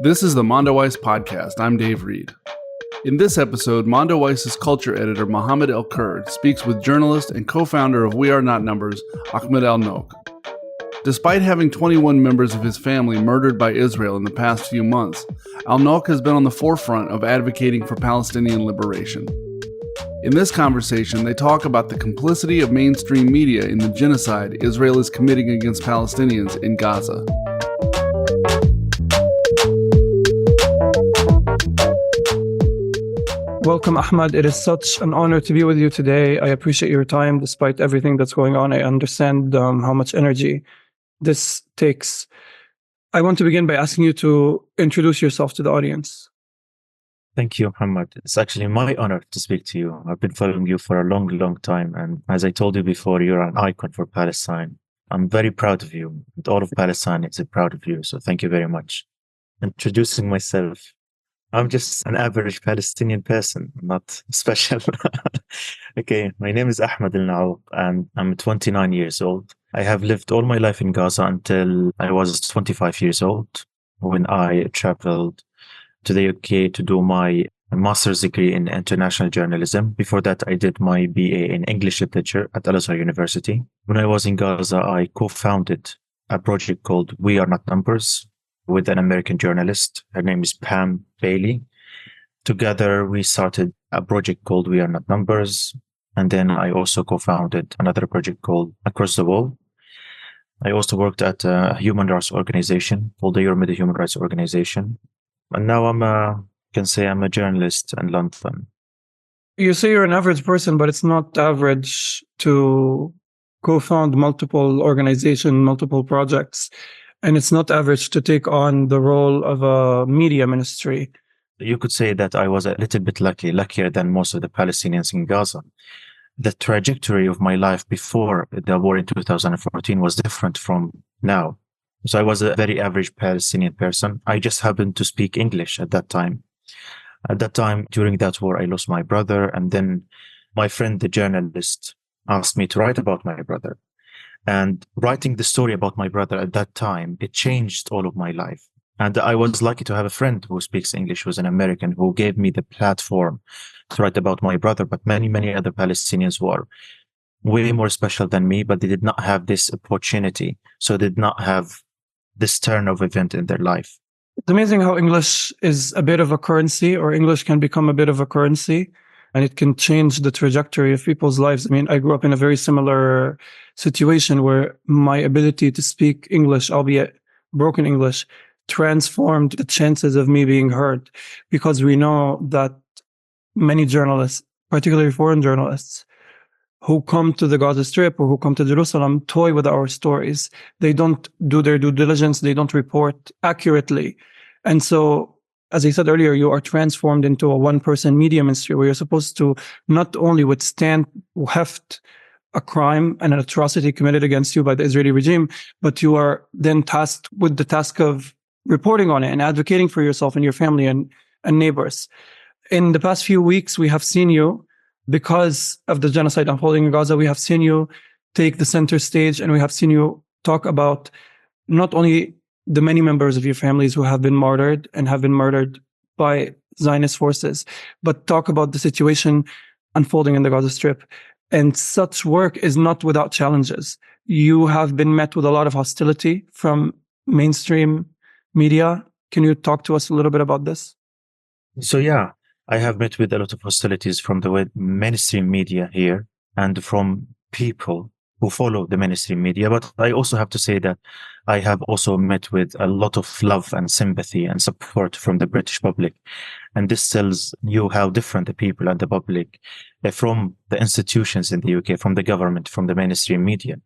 This is the Mondoweiss podcast. I'm Dave Reed. In this episode, Mondoweiss' culture editor Mohammed El-Kurd speaks with journalist and co-founder of We Are Not Numbers, Ahmed Al-Naouq. Despite having 21 members of his family murdered by Israel in the past few months, Al-Naouq has been on the forefront of advocating for Palestinian liberation. In this conversation, they talk about the complicity of mainstream media in the genocide Israel is committing against Palestinians in Gaza. Welcome, Ahmad. It is such an honor to be with you today. I appreciate your time despite everything that's going on. I understand how much energy this takes. I want to begin by asking you to introduce yourself to the audience. Thank you, Mohammed. It's actually my honor to speak to you. I've been following you for a long, long time. And as I told you before, you're an icon for Palestine. I'm very proud of you. And all of Palestine is proud of you. So thank you very much. Introducing myself. I'm just an average Palestinian person, not special. Okay, my name is Ahmad Al-Naouq and I'm 29 years old. I have lived all my life in Gaza until I was 25 years old when I traveled to the UK to do my master's degree in international journalism. Before that, I did my BA in English literature at Al-Azhar University. When I was in Gaza, I co-founded a project called We Are Not Numbers with an American journalist. Her name is Pam Bailey. Together, we started a project called We Are Not Numbers. And then I also co-founded another project called Across the Wall. I also worked at a human rights organization called the Euromed Human Rights Organization. And now I'm a journalist in London. You say you're an average person, but it's not average to co-found multiple organizations, multiple projects. And it's not average to take on the role of a media ministry. You could say that I was a little bit luckier than most of the Palestinians in Gaza. The trajectory of my life before the war in 2014 was different from now. So I was a very average Palestinian person. I just happened to speak English at that time. At that time, during that war, I lost my brother. And then my friend, the journalist, asked me to write about my brother. And writing the story about my brother at that time, it changed all of my life. And I was lucky to have a friend who speaks English, who's an American, who gave me the platform to write about my brother. But many, many other Palestinians were way more special than me, but they did not have this opportunity. So they did not have this turn of event in their life. It's amazing how English is a bit of a currency, or English can become a bit of a currency, and it can change the trajectory of people's lives. I mean, I grew up in a very similar situation where my ability to speak English, albeit broken English, transformed the chances of me being heard, because we know that many journalists, particularly foreign journalists, who come to the Gaza Strip or who come to Jerusalem toy with our stories. They don't do their due diligence. They don't report accurately. And so, as I said earlier, you are transformed into a one-person media ministry where you're supposed to not only heft a crime and an atrocity committed against you by the Israeli regime, but you are then tasked with the task of reporting on it and advocating for yourself and your family and neighbors. In the past few weeks, we have seen you, because of the genocide unfolding in Gaza, we have seen you take the center stage, and we have seen you talk about not only the many members of your families who have been martyred and have been murdered by Zionist forces, but talk about the situation unfolding in the Gaza Strip. And such work is not without challenges. You have been met with a lot of hostility from mainstream media. Can you talk to us a little bit about this? So, yeah. I have met with a lot of hostilities from the mainstream media here and from people who follow the mainstream media. But I also have to say that I have also met with a lot of love and sympathy and support from the British public. And this tells you how different the people and the public from the institutions in the UK, from the government, from the mainstream media.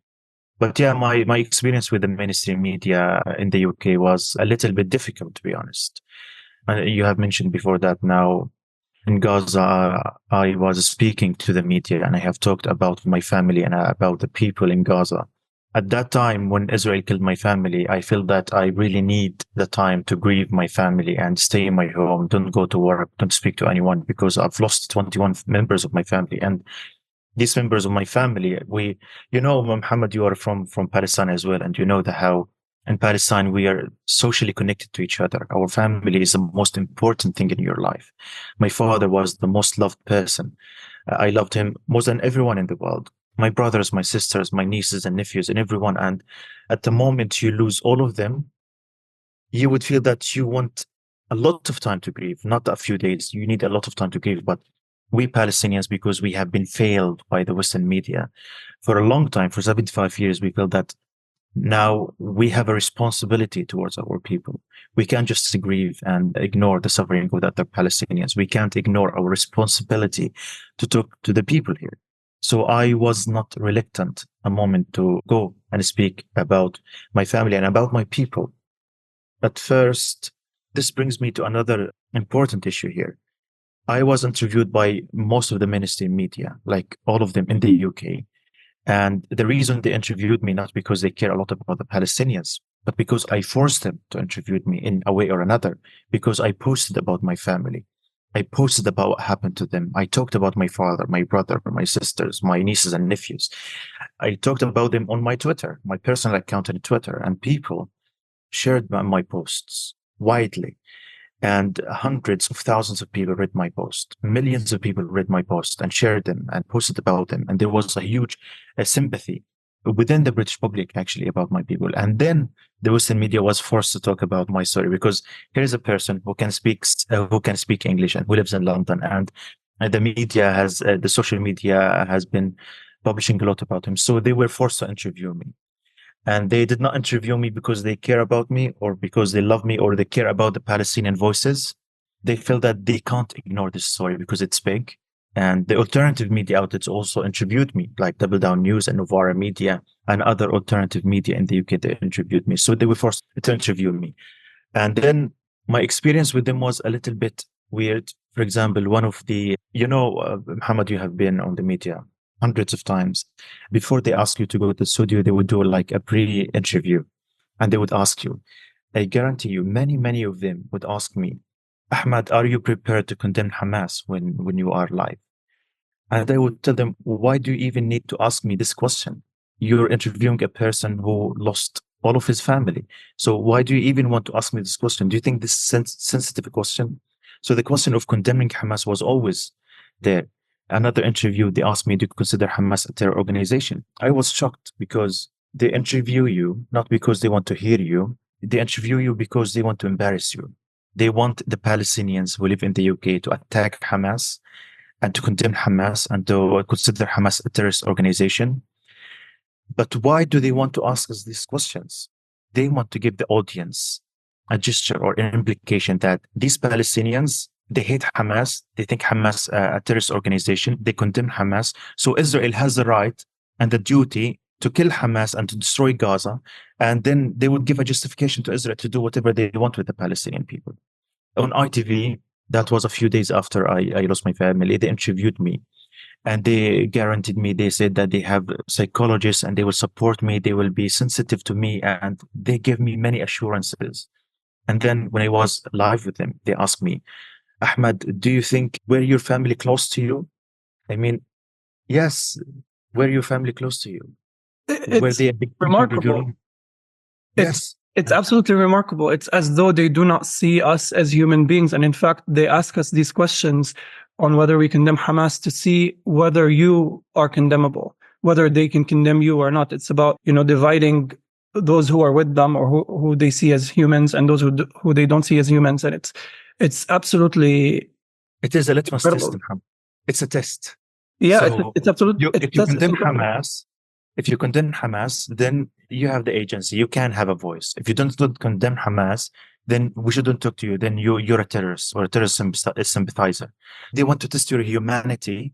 But yeah, my experience with the mainstream media in the UK was a little bit difficult, to be honest. You have mentioned before that now, in Gaza, I was speaking to the media and I have talked about my family and about the people in Gaza. At that time, when Israel killed my family, I feel that I really need the time to grieve my family and stay in my home, don't go to work, don't speak to anyone, because I've lost 21 members of my family. And these members of my family, Mohammed, you are from Palestine as well. And you know how In Palestine, we are socially connected to each other. Our family is the most important thing in your life. My father was the most loved person. I loved him more than everyone in the world. My brothers, my sisters, my nieces and nephews, and everyone. And at the moment you lose all of them, you would feel that you want a lot of time to grieve, not a few days. You need a lot of time to grieve. But we Palestinians, because we have been failed by the Western media for a long time, for 75 years, we feel that now we have a responsibility towards our people. We can't just grieve and ignore the suffering of other Palestinians. We can't ignore our responsibility to talk to the people here. So I was not reluctant a moment to go and speak about my family and about my people. But first, this brings me to another important issue here. I was interviewed by most of the mainstream media, like all of them in the UK. And the reason they interviewed me, not because they care a lot about the Palestinians, but because I forced them to interview me in a way or another, because I posted about my family. I posted about what happened to them. I talked about my father, my brother, my sisters, my nieces and nephews. I talked about them on my Twitter, my personal account on Twitter, and people shared my posts widely. And hundreds of thousands of people read my post. Millions of people read my post and shared them and posted about them. And there was a huge sympathy within the British public, actually, about my people. And then the Western media was forced to talk about my story, because here's a person who can speak English and who lives in London. And the media the social media has been publishing a lot about him. So they were forced to interview me. And they did not interview me because they care about me or because they love me or they care about the Palestinian voices. They feel that they can't ignore this story because it's big. And the alternative media outlets also interviewed me, like Double Down News and Novara Media and other alternative media in the UK. They interviewed me. So they were forced to interview me. And then my experience with them was a little bit weird. For example, one of the, Mohammed, you have been on the media hundreds of times. Before they ask you to go to the studio, they would do like a pre-interview and they would ask you. I guarantee you, many of them would ask me, Ahmad, are you prepared to condemn Hamas when you are live? And I would tell them, why do you even need to ask me this question? You're interviewing a person who lost all of his family. So why do you even want to ask me this question? Do you think this is a sensitive question? So the question of condemning Hamas was always there. Another interview, they asked me to consider Hamas a terror organization. I was shocked because they interview you, not because they want to hear you. They interview you because they want to embarrass you. They want the Palestinians who live in the UK to attack Hamas and to condemn Hamas and to consider Hamas a terrorist organization. But why do they want to ask us these questions? They want to give the audience a gesture or an implication that these Palestinians, they hate Hamas. They think Hamas a terrorist organization. They condemn Hamas. So Israel has the right and the duty to kill Hamas and to destroy Gaza. And then they would give a justification to Israel to do whatever they want with the Palestinian people. On ITV, that was a few days after I lost my family, they interviewed me. And they guaranteed me, they said that they have psychologists and they will support me. They will be sensitive to me. And they gave me many assurances. And then when I was live with them, they asked me, Ahmad, do you think, were your family close to you? I mean, yes, were your family close to you? Were they a big remarkable. Yes. It's absolutely remarkable. It's as though they do not see us as human beings. And in fact, they ask us these questions on whether we condemn Hamas to see whether you are condemnable, whether they can condemn you or not. It's about, dividing those who are with them or who they see as humans and those who they don't see as humans. And it's absolutely... It is a litmus test. It's a test. Yeah, so it's absolutely... If you condemn Hamas, then you have the agency. You can have a voice. If you don't condemn Hamas, then we shouldn't talk to you. Then you're a terrorist or a terrorist sympathizer. They want to test your humanity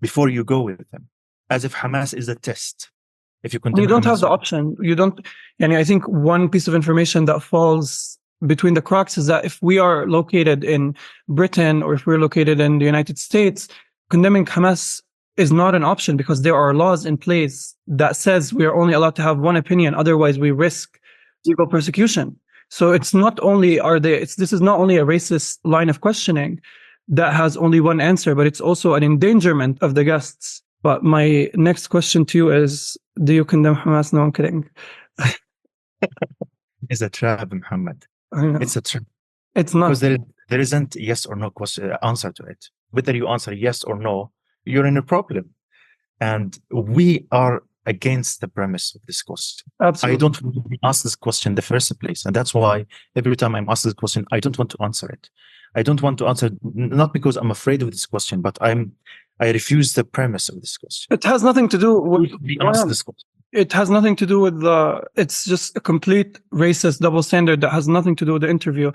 before you go with them, as if Hamas is a test. If you condemn you don't Hamas, have the option. You don't. And I think one piece of information that falls between the cracks is that if we are located in Britain or if we're located in the United States, condemning Hamas is not an option because there are laws in place that says we are only allowed to have one opinion. Otherwise, we risk legal persecution. So it's not only this is not only a racist line of questioning that has only one answer, but it's also an endangerment of the guests. But my next question to you is, do you condemn Hamas? No, I'm kidding. is a trap, Muhammad. I know. It's a trap. It's not. Because there isn't yes or no answer to it. Whether you answer yes or no, you're in a problem. And we are against the premise of this question. Absolutely. I don't want to be asked this question in the first place. And that's why every time I'm asked this question, I don't want to answer it. I don't want to answer, not because I'm afraid of this question, but I refuse the premise of this question. It has nothing to do with Be asked this question. It has nothing to do with it's just a complete racist double standard that has nothing to do with the interview.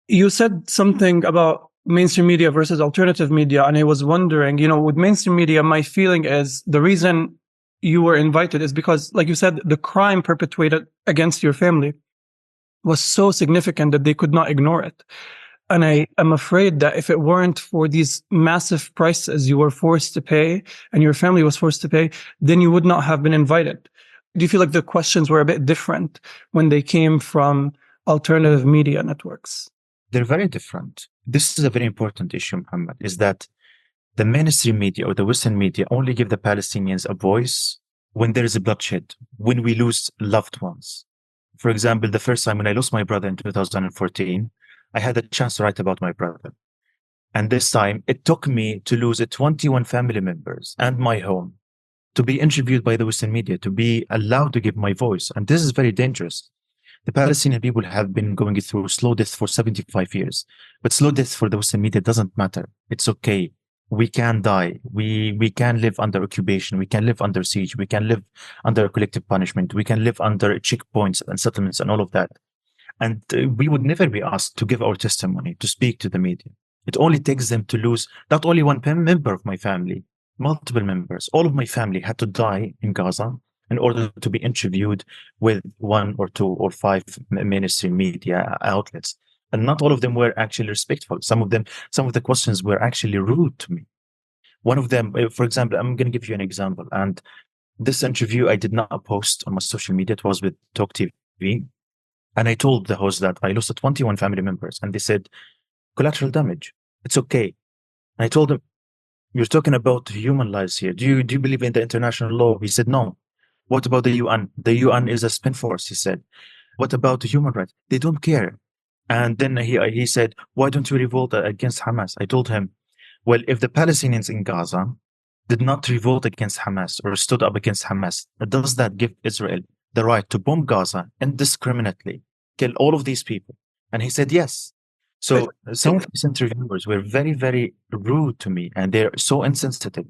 You said something about mainstream media versus alternative media, and I was wondering, with mainstream media, my feeling is the reason you were invited is because, like you said, the crime perpetrated against your family was so significant that they could not ignore it. And I am afraid that if it weren't for these massive prices you were forced to pay and your family was forced to pay, then you would not have been invited. Do you feel like the questions were a bit different when they came from alternative media networks? They're very different. This is a very important issue, Muhammad, is that the mainstream media or the Western media only give the Palestinians a voice when there is a bloodshed, when we lose loved ones. For example, the first time when I lost my brother in 2014, I had a chance to write about my brother. And this time, it took me to lose 21 family members and my home to be interviewed by the Western media, to be allowed to give my voice. And this is very dangerous. The Palestinian people have been going through slow death for 75 years. But slow death for the Western media doesn't matter. It's okay. We can die. We can live under occupation. We can live under siege. We can live under collective punishment. We can live under checkpoints and settlements and all of that. And we would never be asked to give our testimony, to speak to the media. It only takes them to lose not only one member of my family, multiple members. All of my family had to die in Gaza in order to be interviewed with 1 or 2 or 5 mainstream media outlets. And not all of them were actually respectful. Some of the questions were actually rude to me. One of them, for example, I'm going to give you an example. And this interview, I did not post on my social media. It was with Talk TV. And I told the host that I lost 21 family members. And they said, collateral damage. It's okay. And I told them, you're talking about human lives here. Do you believe in the international law? He said, no. What about the UN? The UN is a spin force, he said. What about the human rights? They don't care. And then he said, why don't you revolt against Hamas? I told him, well, if the Palestinians in Gaza did not revolt against Hamas or stood up against Hamas, does that give Israel the right to bomb Gaza indiscriminately, kill all of these people? And he said, yes. So some of these interviewers were very, very rude to me, and they're so insensitive.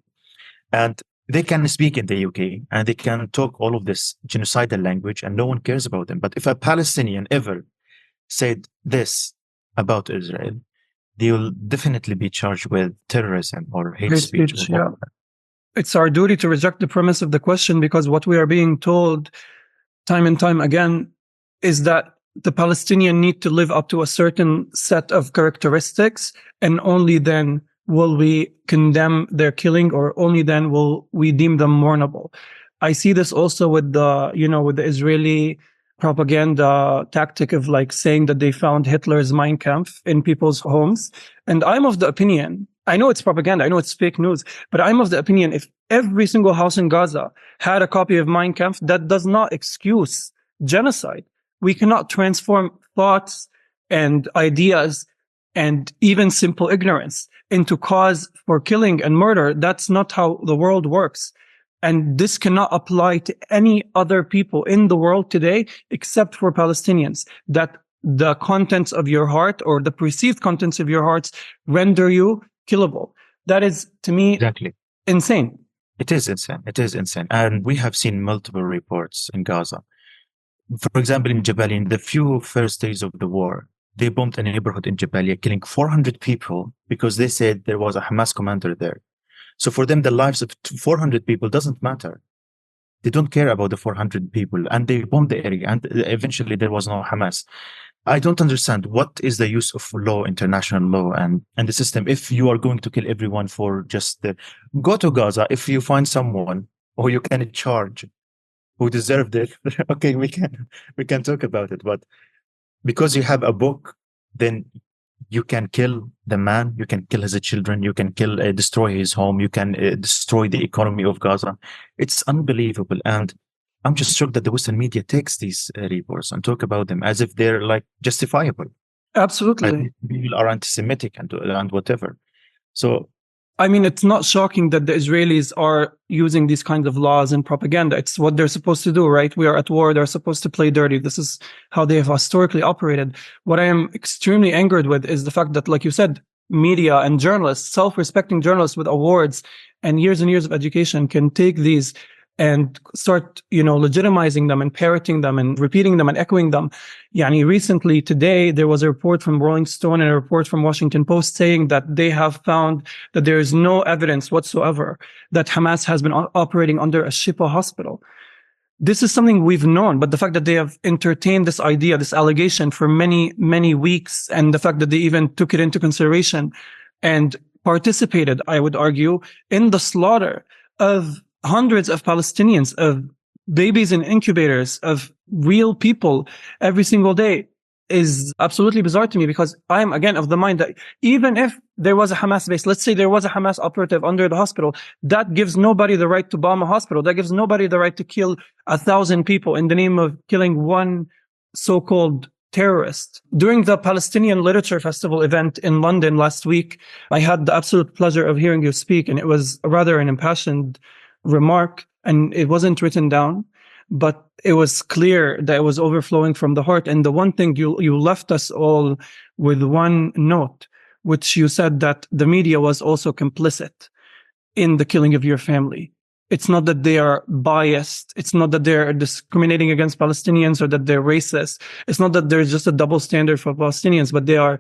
And they can speak in the UK and they can talk all of this genocidal language and no one cares about them. But if a Palestinian ever said this about Israel, they will definitely be charged with terrorism or hate speech. Yeah. It's our duty to reject the premise of the question, because what we are being told time and time again is that the Palestinian need to live up to a certain set of characteristics, and only then will we condemn their killing, or only then will we deem them mournable. I see this also with the Israeli propaganda tactic of like saying that they found Hitler's Mein Kampf in people's homes. And I'm of the opinion, I know it's propaganda, I know it's fake news, but I'm of the opinion if every single house in Gaza had a copy of Mein Kampf, that does not excuse genocide. We cannot transform thoughts and ideas and even simple ignorance into cause for killing and murder. That's not how the world works. And this cannot apply to any other people in the world today, except for Palestinians, that the contents of your heart or the perceived contents of your hearts render you killable. That is, to me, exactly insane. It is insane. It is insane. And we have seen multiple reports in Gaza. For example, in Jabalia, in the few first days of the war, they bombed a neighborhood in Jabalia, killing 400 people because they said there was a Hamas commander there. So for them, the lives of 400 people doesn't matter. They don't care about the 400 people, and they bombed the area, and eventually there was no Hamas. I don't understand what is the use of law, international law, and the system. If you are going to kill everyone for just go to Gaza, if you find someone or you can charge who deserved it, okay, we can talk about it. But because you have a book, then you can kill the man, you can kill his children, you can destroy his home, you can destroy the economy of Gaza. It's unbelievable. And I'm just shocked that the Western media takes these reports and talk about them as if they're like justifiable. Absolutely. Like people are anti-Semitic and whatever. So, I mean, it's not shocking that the Israelis are using these kinds of laws and propaganda. It's what they're supposed to do, right? We are at war. They're supposed to play dirty. This is how they have historically operated. What I am extremely angered with is the fact that, like you said, media and journalists, self-respecting journalists with awards and years of education can take these and start, legitimizing them and parroting them and repeating them and echoing them. Yani recently, today, there was a report from Rolling Stone and a report from Washington Post saying that they have found that there is no evidence whatsoever that Hamas has been operating under a Shifa hospital. This is something we've known, but the fact that they have entertained this idea, this allegation for many, many weeks, and the fact that they even took it into consideration and participated, I would argue, in the slaughter of hundreds of Palestinians, of babies in incubators, of real people every single day, is absolutely bizarre to me, because I'm, again, of the mind that even if there was a Hamas base, let's say there was a Hamas operative under the hospital, that gives nobody the right to bomb a hospital. That gives nobody the right to kill 1,000 people in the name of killing one so-called terrorist. During the Palestinian Literature Festival event in London last week, I had the absolute pleasure of hearing you speak, and it was rather an impassioned remark, and it wasn't written down, but it was clear that it was overflowing from the heart. And the one thing you left us all with one note, which you said that the media was also complicit in the killing of your family. It's not that they are biased. It's not that they're discriminating against Palestinians or that they're racist. It's not that there's just a double standard for Palestinians, but they are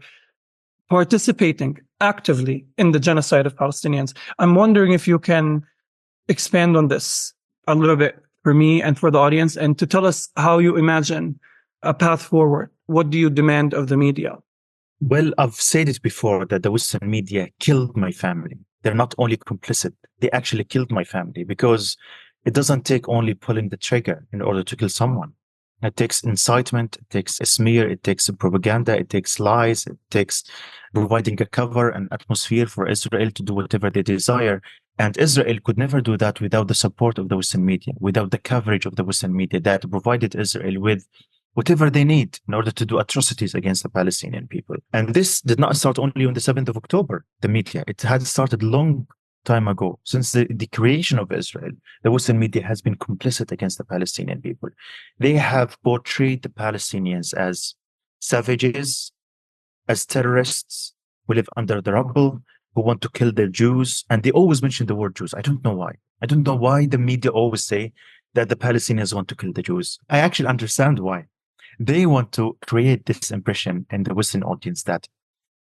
participating actively in the genocide of Palestinians. I'm wondering if you can expand on this a little bit for me and for the audience, and to tell us how you imagine a path forward. What do you demand of the media? Well, I've said it before that the Western media killed my family. They're not only complicit, they actually killed my family, because it doesn't take only pulling the trigger in order to kill someone. It takes incitement, it takes a smear, it takes propaganda, it takes lies, it takes providing a cover and atmosphere for Israel to do whatever they desire. And Israel could never do that without the support of the Western media, without the coverage of the Western media that provided Israel with whatever they need in order to do atrocities against the Palestinian people. And this did not start only on the 7th of October, the media. It had started long time ago. Since the creation of Israel, the Western media has been complicit against the Palestinian people. They have portrayed the Palestinians as savages, as terrorists who live under the rubble, who want to kill their Jews. And they always mention the word Jews. I don't know why. I don't know why the media always say that the Palestinians want to kill the Jews. I actually understand why. They want to create this impression in the Western audience that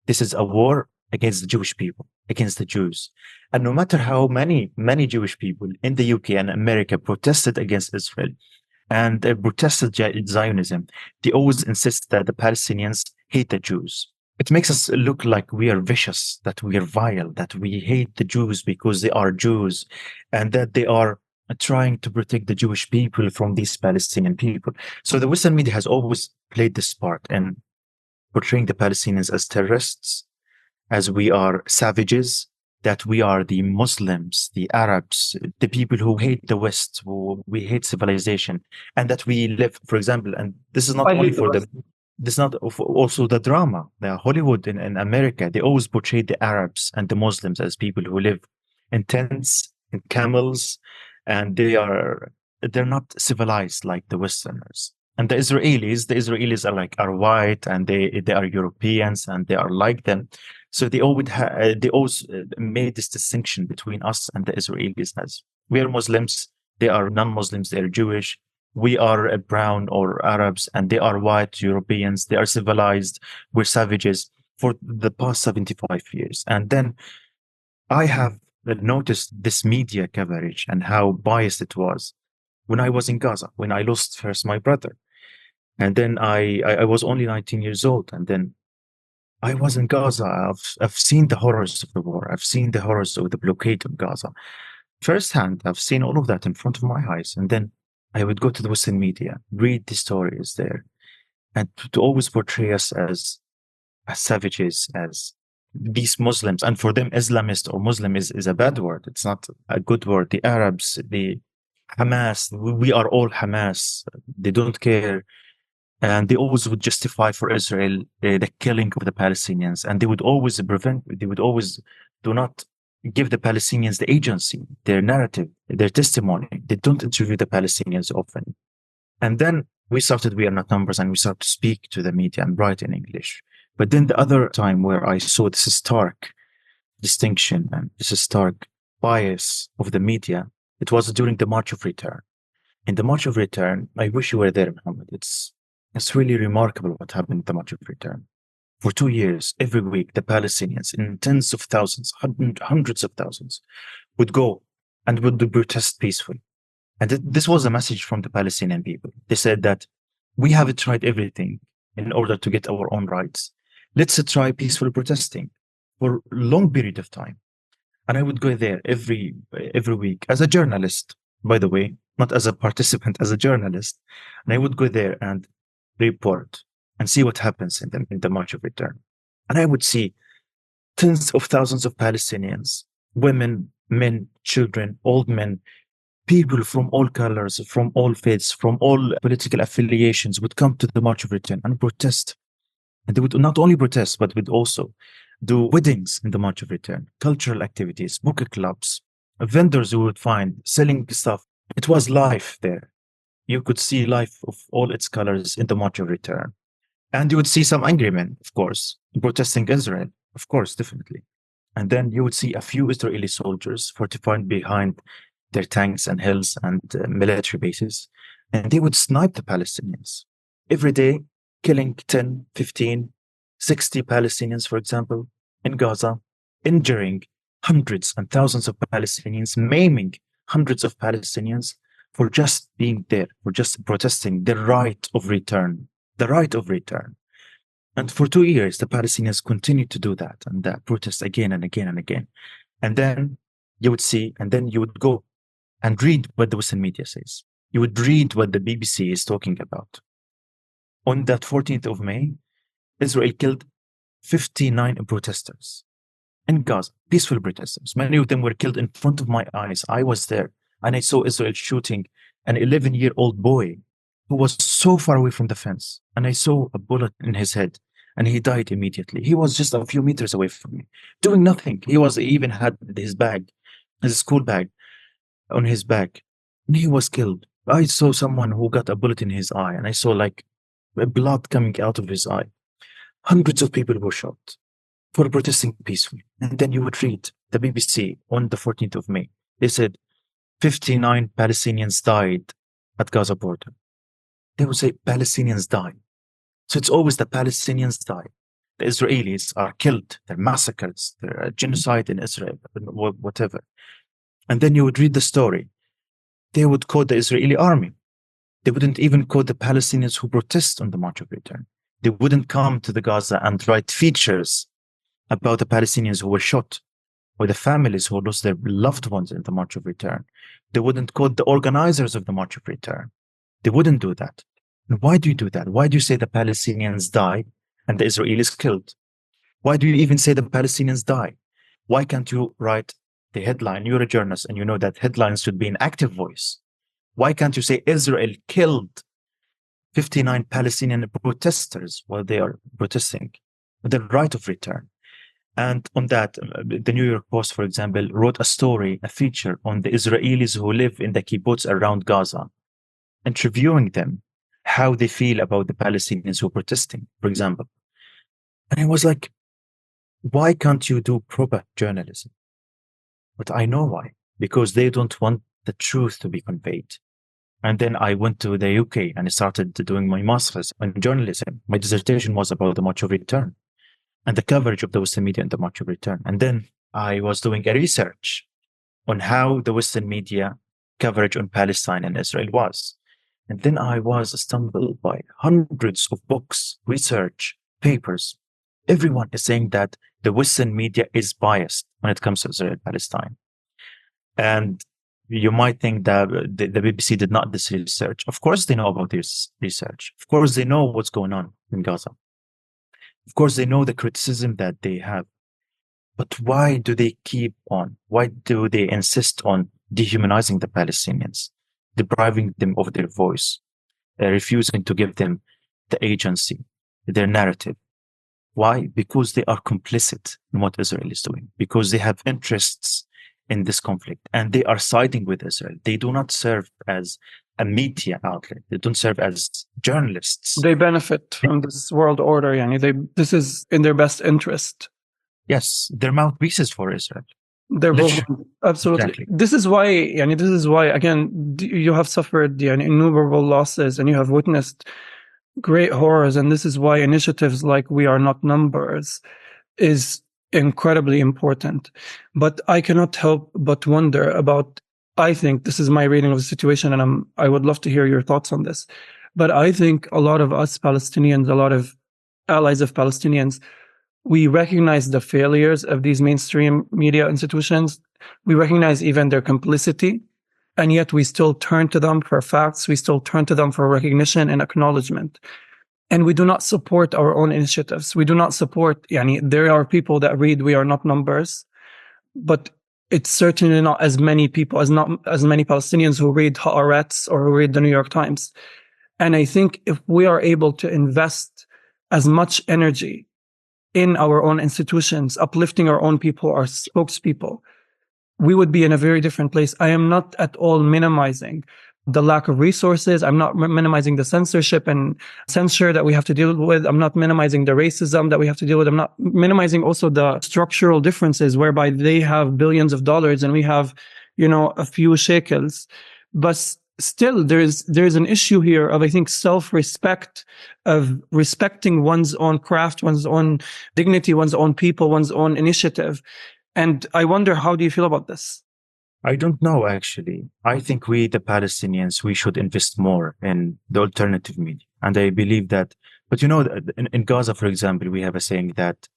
this is a war against the Jewish people, against the Jews. And no matter how many Jewish people in the UK and America protested against Israel and protested Zionism, they always insist that the Palestinians hate the Jews. It makes us look like we are vicious, that we are vile, that we hate the Jews because they are Jews, and that they are trying to protect the Jewish people from these Palestinian people. So the Western media has always played this part in portraying the Palestinians as terrorists, as we are savages, that we are the Muslims, the Arabs, the people who hate the West, who we hate civilization, and that we live, for example, and this is not only for the, this is not also the drama, the Hollywood in America, they always portray the Arabs and the Muslims as people who live in tents, in camels, and they're not civilized like the Westerners. And the Israelis are white, and they are Europeans, and they are like them. So they always made this distinction between us and the Israelis, as we are Muslims, they are non-Muslims, they are Jewish. We are brown or Arabs, and they are white Europeans. They are civilized. We're savages for the past 75 years. And then I have noticed this media coverage and how biased it was when I was in Gaza, when I lost first my brother. And then I was only 19 years old. And then I was in Gaza. I've seen the horrors of the war. I've seen the horrors of the blockade of Gaza. Firsthand, I've seen all of that in front of my eyes. And then I would go to the Western media, read the stories there, and to always portray us as savages, as these Muslims. And for them, Islamist or Muslim is a bad word. It's not a good word. The Arabs, the Hamas, we are all Hamas. They don't care. And they always would justify for Israel the killing of the Palestinians. And they would always do not give the Palestinians the agency, their narrative, their testimony. They don't interview the Palestinians often. And then we are not numbers, and we started to speak to the media and write in English. But then the other time where I saw this stark distinction and this stark bias of the media, it was during the March of Return. In the March of Return, I wish you were there, Mohammed. It's really remarkable what happened at the March of Return. For 2 years, every week, the Palestinians in tens of thousands, hundreds of thousands, would go and would protest peacefully. And this was a message from the Palestinian people. They said that we have tried everything in order to get our own rights. Let's try peaceful protesting for a long period of time. And I would go there every week as a journalist, by the way, not as a participant, as a journalist. And I would go there and report and see what happens in the March of Return. And I would see tens of thousands of Palestinians, women, men, children, old men, people from all colors, from all faiths, from all political affiliations would come to the March of Return and protest. And they would not only protest, but would also do weddings in the March of Return, cultural activities, book clubs, vendors you would find selling stuff. It was life there. You could see life of all its colors in the March of Return. And you would see some angry men, of course, protesting Israel, of course, definitely. And then you would see a few Israeli soldiers fortified behind their tanks and hills and military bases. And they would snipe the Palestinians every day, killing 10, 15, 60 Palestinians, for example, in Gaza, injuring hundreds and thousands of Palestinians, maiming hundreds of Palestinians for just being there, for just protesting the right of return, the right of return. And for 2 years, the Palestinians continued to do that and that protest again and again and again. And then you would see, and then you would go and read what the Western media says. You would read what the BBC is talking about. On that 14th of May, Israel killed 59 protesters in Gaza, peaceful protesters. Many of them were killed in front of my eyes. I was there, and I saw Israel shooting an 11-year-old boy who was so far away from the fence. And I saw a bullet in his head, and he died immediately. He was just a few meters away from me, doing nothing. He even had his bag, his school bag, on his back, and he was killed. I saw someone who got a bullet in his eye, and I saw like blood coming out of his eye. Hundreds of people were shot for protesting peacefully. And then you would read the BBC on the 14th of May. They said 59 Palestinians died at Gaza border. They would say Palestinians died. So it's always the Palestinians die. The Israelis are killed. They're massacred. They're a genocide in Israel, whatever. And then you would read the story. They would quote the Israeli army. They wouldn't even quote the Palestinians who protest on the March of Return. They wouldn't come to the Gaza and write features about the Palestinians who were shot or the families who lost their loved ones in the March of Return. They wouldn't quote the organizers of the March of Return. They wouldn't do that. And why do you do that? Why do you say the Palestinians died and the Israelis killed? Why do you even say the Palestinians die? Why can't you write the headline? You're a journalist and you know that headlines should be an active voice. Why can't you say Israel killed 59 Palestinian protesters while they are protesting the right of return? And on that, the New York Post, for example, wrote a story, a feature on the Israelis who live in the kibbutz around Gaza, interviewing them, how they feel about the Palestinians who are protesting, for example. And I was like, why can't you do proper journalism? But I know why, because they don't want the truth to be conveyed. And then I went to the UK and I started doing my master's in journalism. My dissertation was about the March of Return and the coverage of the Western media in the March of Return. And then I was doing a research on how the Western media coverage on Palestine and Israel was. And then I was stumbled by hundreds of books, research, papers. Everyone is saying that the Western media is biased when it comes to Israel-Palestine. And you might think that the BBC did not do this research. Of course, they know about this research. Of course, they know what's going on in Gaza. Of course, they know the criticism that they have. But why do they keep on? Why do they insist on dehumanizing the Palestinians? depriving them of their voice, refusing to give them the agency, their narrative. Why? Because they are complicit in what Israel is doing, because they have interests in this conflict and they are siding with Israel. They do not serve as a media outlet. They don't serve as journalists. They benefit from this world order. This is in their best interest. Yes, they're mouthpieces for Israel. They're both, absolutely. Exactly. This is why, again, you have suffered innumerable losses and you have witnessed great horrors. And this is why initiatives like We Are Not Numbers is incredibly important. But I cannot help but wonder about, I think this is my reading of the situation, and I would love to hear your thoughts on this. But I think a lot of us Palestinians, a lot of allies of Palestinians, we recognize the failures of these mainstream media institutions. We recognize even their complicity, and yet we still turn to them for facts. We still turn to them for recognition and acknowledgement. And we do not support our own initiatives. We do not support, there are people that read We Are Not Numbers, but it's certainly not as many people, not as many Palestinians who read Haaretz or who read the New York Times. And I think if we are able to invest as much energy in our own institutions, uplifting our own people, our spokespeople, we would be in a very different place. I am not at all minimizing the lack of resources. I'm not minimizing the censorship and censure that we have to deal with. I'm not minimizing the racism that we have to deal with. I'm not minimizing also the structural differences whereby they have billions of dollars and we have, a few shekels. But still, there's an issue here of, I think, self-respect, of respecting one's own craft, one's own dignity, one's own people, one's own initiative. And I wonder, how do you feel about this? I don't know, actually. I think we, the Palestinians, we should invest more in the alternative media. And I believe that, but in Gaza, for example, we have a saying that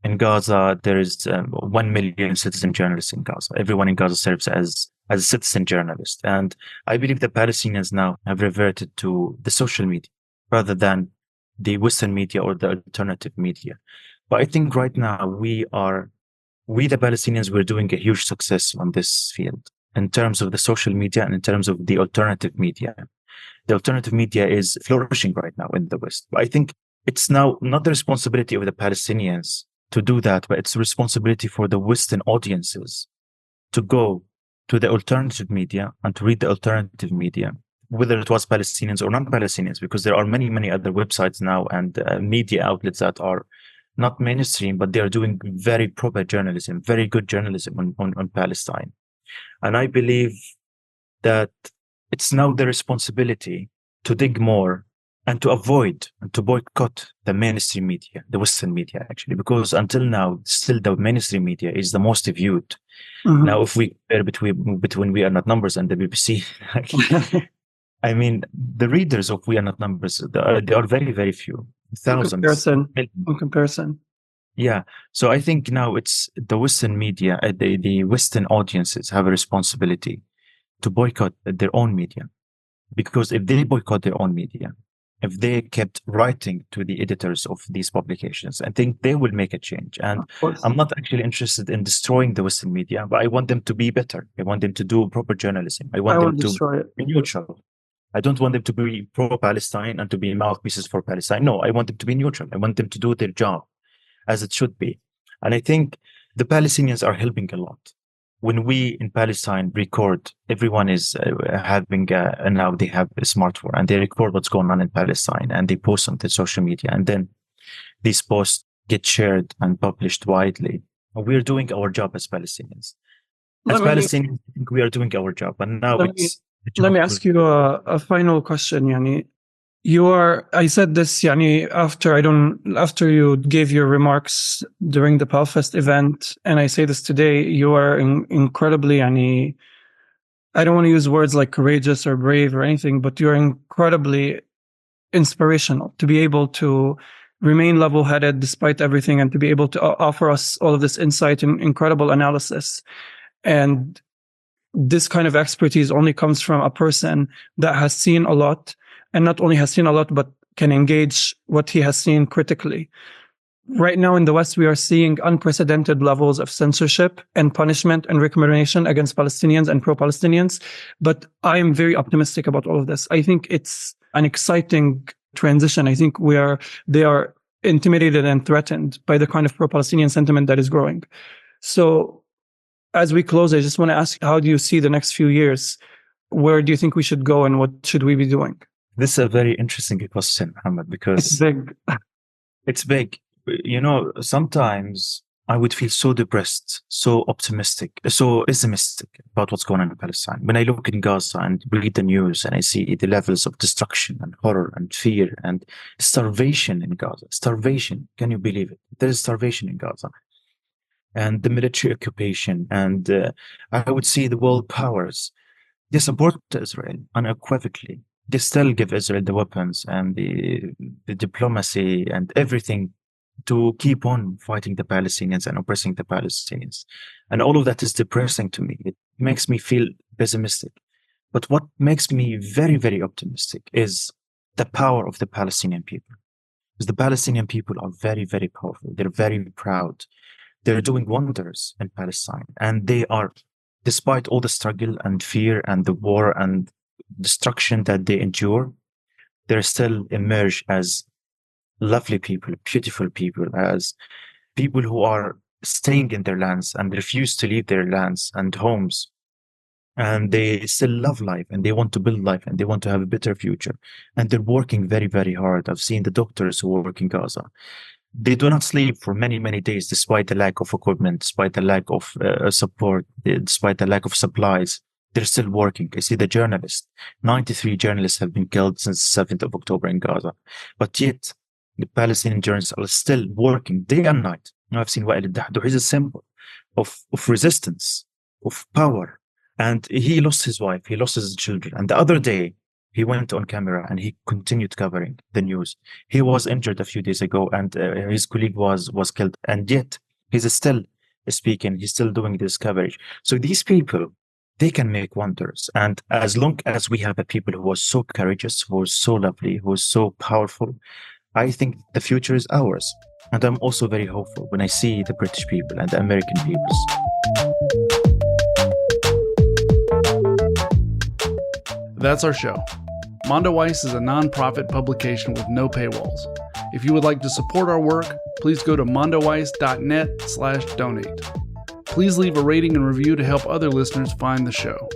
in Gaza, there is 1 million citizen journalists in Gaza. Everyone in Gaza serves as a citizen journalist. And I believe the Palestinians now have reverted to the social media rather than the Western media or the alternative media. But I think right now we, the Palestinians, we're doing a huge success on this field in terms of the social media and in terms of the alternative media. The alternative media is flourishing right now in the West. But I think it's now not the responsibility of the Palestinians to do that, but it's the responsibility for the Western audiences to go to the alternative media and to read the alternative media, whether it was Palestinians or non-Palestinians, because there are many, many other websites now and media outlets that are not mainstream, but they are doing very proper journalism, very good journalism on Palestine. And I believe that it's now the responsibility to dig more and to avoid and to boycott the mainstream media, the Western media, actually, because until now, still the mainstream media is the most viewed. Mm-hmm. Now, if we compare between We Are Not Numbers and the BBC, I mean, the readers of We Are Not Numbers, they are very, very few. Thousands. In comparison. Yeah. So I think now it's the Western media, the Western audiences have a responsibility to boycott their own media. Because if they boycott their own media, if they kept writing to the editors of these publications, I think they will make a change. And I'm not actually interested in destroying the Western media, but I want them to be better. I want them to do proper journalism. I want them to be neutral. I don't want them to be pro-Palestine and to be mouthpieces for Palestine. No, I want them to be neutral. I want them to do their job as it should be. And I think the Palestinians are helping a lot. When we in Palestine record, everyone is having, and now they have a smartphone and they record what's going on in Palestine and they post on the social media. And then these posts get shared and published widely. And we're doing our job as Palestinians. Palestinians, I think we are doing our job. And now let me ask you a final question, Yani. I said this, Yani, after you gave your remarks during the Palfest event, and I say this today, you are incredibly, Yani, I don't want to use words like courageous or brave or anything, but you're incredibly inspirational to be able to remain level-headed despite everything and to be able to offer us all of this insight and incredible analysis. And this kind of expertise only comes from a person that has seen a lot, and not only has seen a lot, but can engage what he has seen critically. right now in the West, we are seeing unprecedented levels of censorship and punishment and recrimination against Palestinians and pro-Palestinians. But I am very optimistic about all of this. I think it's an exciting transition. I think they are intimidated and threatened by the kind of pro-Palestinian sentiment that is growing. So as we close, I just want to ask, how do you see the next few years? Where do you think we should go and what should we be doing? This is a very interesting question, Ahmed, because It's big. it's big. You know, sometimes I would feel so depressed, so optimistic, so pessimistic about what's going on in Palestine. When I look in Gaza and read the news and I see the levels of destruction and horror and fear and starvation in Gaza. Starvation. Can you believe it? There is starvation in Gaza. And the military occupation. And I would see the world powers. They support Israel unequivocally. They still give Israel the weapons and the diplomacy and everything to keep on fighting the Palestinians and oppressing the Palestinians. And all of that is depressing to me. It makes me feel pessimistic. But what makes me very, very optimistic is the power of the Palestinian people. Because the Palestinian people are very, very powerful. They're very proud. They're doing wonders in Palestine. And they are, despite all the struggle and fear and the war and destruction that they endure, they're still emerge as lovely people, beautiful people, as people who are staying in their lands and refuse to leave their lands and homes. And they still love life and they want to build life and they want to have a better future. And they're working very, very hard. I've seen the doctors who work in Gaza. They do not sleep for many, many days, despite the lack of equipment, despite the lack of support, despite the lack of supplies. They're still working. I see the journalists. 93 journalists have been killed since the 7th of October in Gaza. But yet, the Palestinian journalists are still working day and night. You know, I've seen Wa'il al-Dahdo. He's a symbol of resistance, of power. And he lost his wife. He lost his children. And the other day, he went on camera and he continued covering the news. He was injured a few days ago and his colleague was killed. And yet, he's still speaking. He's still doing this coverage. So these people, they can make wonders. And as long as we have a people who are so courageous, who are so lovely, who are so powerful, I think the future is ours. And I'm also very hopeful when I see the British people and the American peoples. That's our show. Mondoweiss is a non-profit publication with no paywalls. If you would like to support our work, please go to mondoweiss.net/donate. Please leave a rating and review to help other listeners find the show.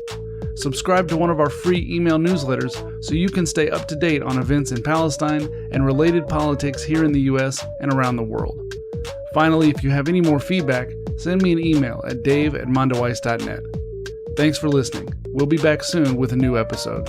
Subscribe to one of our free email newsletters so you can stay up to date on events in Palestine and related politics here in the US and around the world. Finally, if you have any more feedback, send me an email at dave@mondoweiss.net. Thanks for listening. We'll be back soon with a new episode.